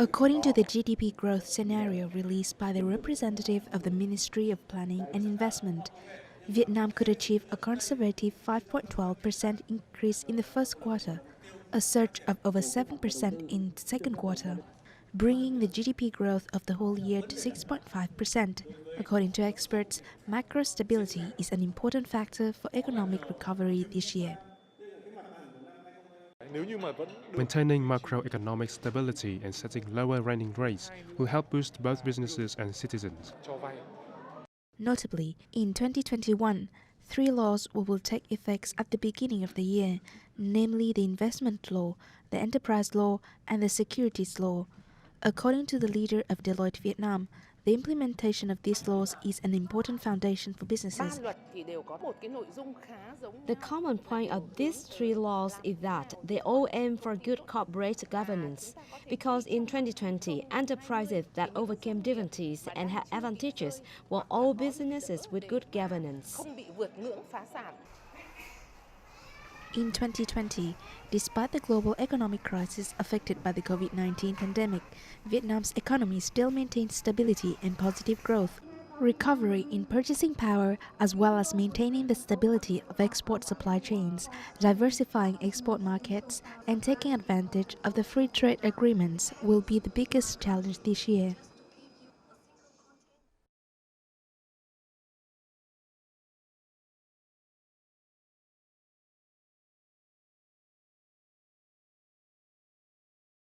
According to the GDP growth scenario released by the representative of the Ministry of Planning and Investment, Vietnam could achieve a conservative 5.12% increase in the first quarter, a surge of over 7% in the second quarter, bringing the GDP growth of the whole year to 6.5%. According to experts, macro stability is an important factor for economic recovery this year. Maintaining macroeconomic stability and setting lower lending rates will help boost both businesses and citizens. Notably, in 2021, 3 laws will take effect at the beginning of the year, namely the investment law, the enterprise law, and the securities law. According to the leader of Deloitte Vietnam, the implementation of these laws is an important foundation for businesses. The common point of these 3 laws is that they all aim for good corporate governance, because in 2020, enterprises that overcame difficulties and had advantages were all businesses with good governance. In 2020, despite the global economic crisis affected by the COVID-19 pandemic, Vietnam's economy still maintained stability and positive growth. Recovery in purchasing power, as well as maintaining the stability of export supply chains, diversifying export markets, and taking advantage of the free trade agreements will be the biggest challenge this year.